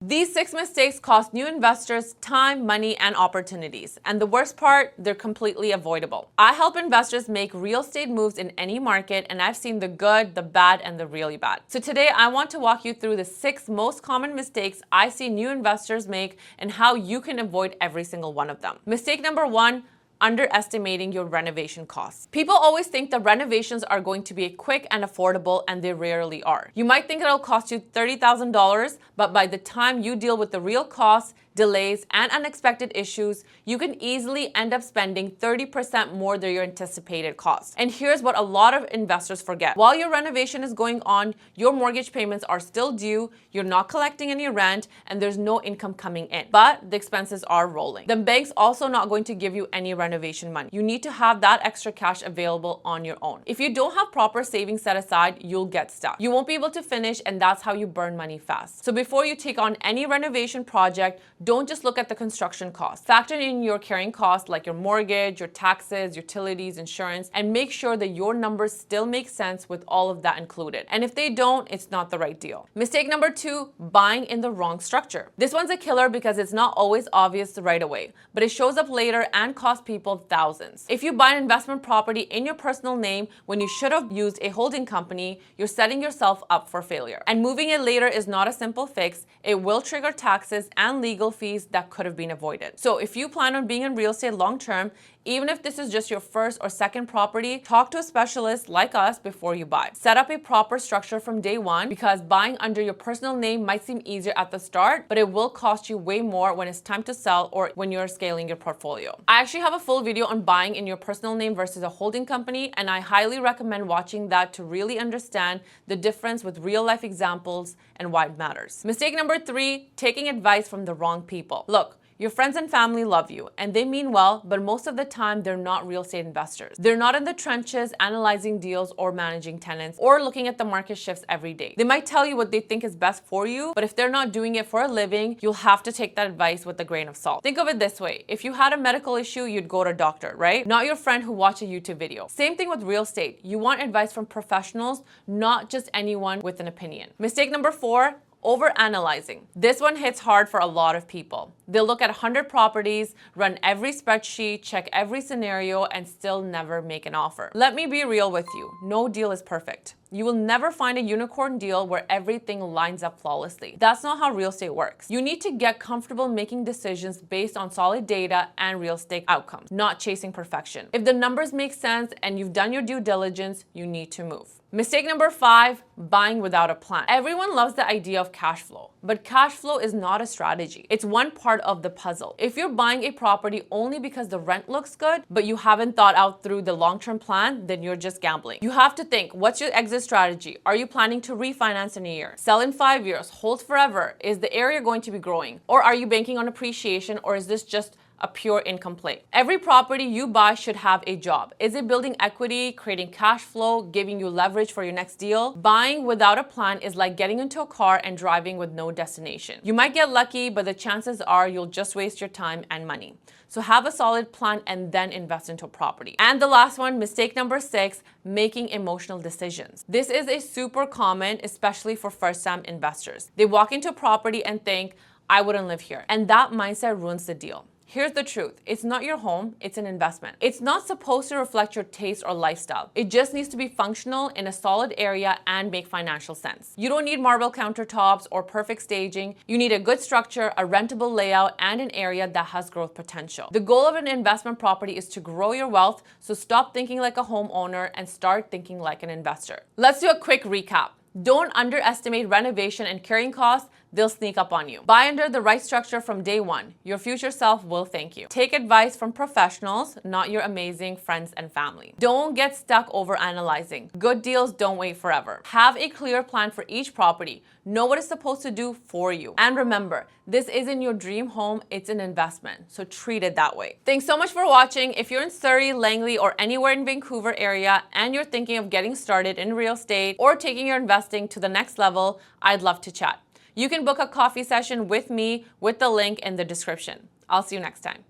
These 6 mistakes cost new investors time, money, and opportunities. And the worst part, they're completely avoidable. I help investors make real estate moves in any market, and I've seen the good, the bad, and the really bad. So today I want to walk you through the 6 most common mistakes I see new investors make and how you can avoid every single one of them. Mistake number 1, underestimating your renovation costs. People always think that renovations are going to be quick and affordable, and they rarely are. You might think it'll cost you $30,000, but by the time you deal with the real costs, delays, and unexpected issues, you can easily end up spending 30% more than your anticipated cost. And here's what a lot of investors forget. While your renovation is going on, your mortgage payments are still due, you're not collecting any rent, and there's no income coming in. But the expenses are rolling. The bank's also not going to give you any renovation money. You need to have that extra cash available on your own. If you don't have proper savings set aside, you'll get stuck. You won't be able to finish, and that's how you burn money fast. So before you take on any renovation project, don't just look at the construction costs. Factor in your carrying costs like your mortgage, your taxes, utilities, insurance, and make sure that your numbers still make sense with all of that included. And if they don't, it's not the right deal. Mistake number 2, buying in the wrong structure. This one's a killer because it's not always obvious right away, but it shows up later and costs people thousands. If you buy an investment property in your personal name when you should have used a holding company, you're setting yourself up for failure. And moving it later is not a simple fix. It will trigger taxes and legal fees that could have been avoided. So if you plan on being in real estate long term, even if this is just your first or second property, talk to a specialist like us before you buy. Set up a proper structure from day one, because buying under your personal name might seem easier at the start, but it will cost you way more when it's time to sell or when you're scaling your portfolio. I actually have a full video on buying in your personal name versus a holding company, and I highly recommend watching that to really understand the difference with real life examples and why it matters. Mistake number 3, taking advice from the wrong people. Look, your friends and family love you and they mean well, but most of the time they're not real estate investors. They're not in the trenches analyzing deals or managing tenants or looking at the market shifts every day. They might tell you what they think is best for you, but if they're not doing it for a living, you'll have to take that advice with a grain of salt. Think of it this way. If you had a medical issue, you'd go to a doctor, right? Not your friend who watched a YouTube video. Same thing with real estate. You want advice from professionals, not just anyone with an opinion. Mistake number 4, overanalyzing. This one hits hard for a lot of people. They'll look at 100 properties, run every spreadsheet, check every scenario, and still never make an offer. Let me be real with you. No deal is perfect. You will never find a unicorn deal where everything lines up flawlessly. That's not how real estate works. You need to get comfortable making decisions based on solid data and real estate outcomes, not chasing perfection. If the numbers make sense and you've done your due diligence, you need to move. Mistake number 5, buying without a plan. Everyone loves the idea of cash flow, but cash flow is not a strategy. It's one part of the puzzle. If you're buying a property only because the rent looks good, but you haven't thought out through the long-term plan, then you're just gambling. You have to think, what's your exit strategy? Are you planning to refinance in a year? Sell in 5 years? Hold forever? Is the area going to be growing? Or are you banking on appreciation, or is this just a pure income play? Every property you buy should have a job. Is it building equity, creating cash flow, giving you leverage for your next deal? Buying without a plan is like getting into a car and driving with no destination. You might get lucky, but the chances are you'll just waste your time and money. So have a solid plan and then invest into a property. And the last one, mistake number 6, making emotional decisions. This is a super common, especially for first-time investors. They walk into a property and think, I wouldn't live here. And that mindset ruins the deal. Here's the truth. It's not your home, it's an investment. It's not supposed to reflect your taste or lifestyle. It just needs to be functional in a solid area and make financial sense. You don't need marble countertops or perfect staging. You need a good structure, a rentable layout, and an area that has growth potential. The goal of an investment property is to grow your wealth, so stop thinking like a homeowner and start thinking like an investor. Let's do a quick recap. Don't underestimate renovation and carrying costs. They'll sneak up on you. Buy under the right structure from day one. Your future self will thank you. Take advice from professionals, not your amazing friends and family. Don't get stuck over analyzing. Good deals don't wait forever. Have a clear plan for each property. Know what it's supposed to do for you. And remember, this isn't your dream home, it's an investment. So treat it that way. Thanks so much for watching. If you're in Surrey, Langley, or anywhere in Vancouver area and you're thinking of getting started in real estate or taking your investing to the next level, I'd love to chat. You can book a coffee session with me with the link in the description. I'll see you next time.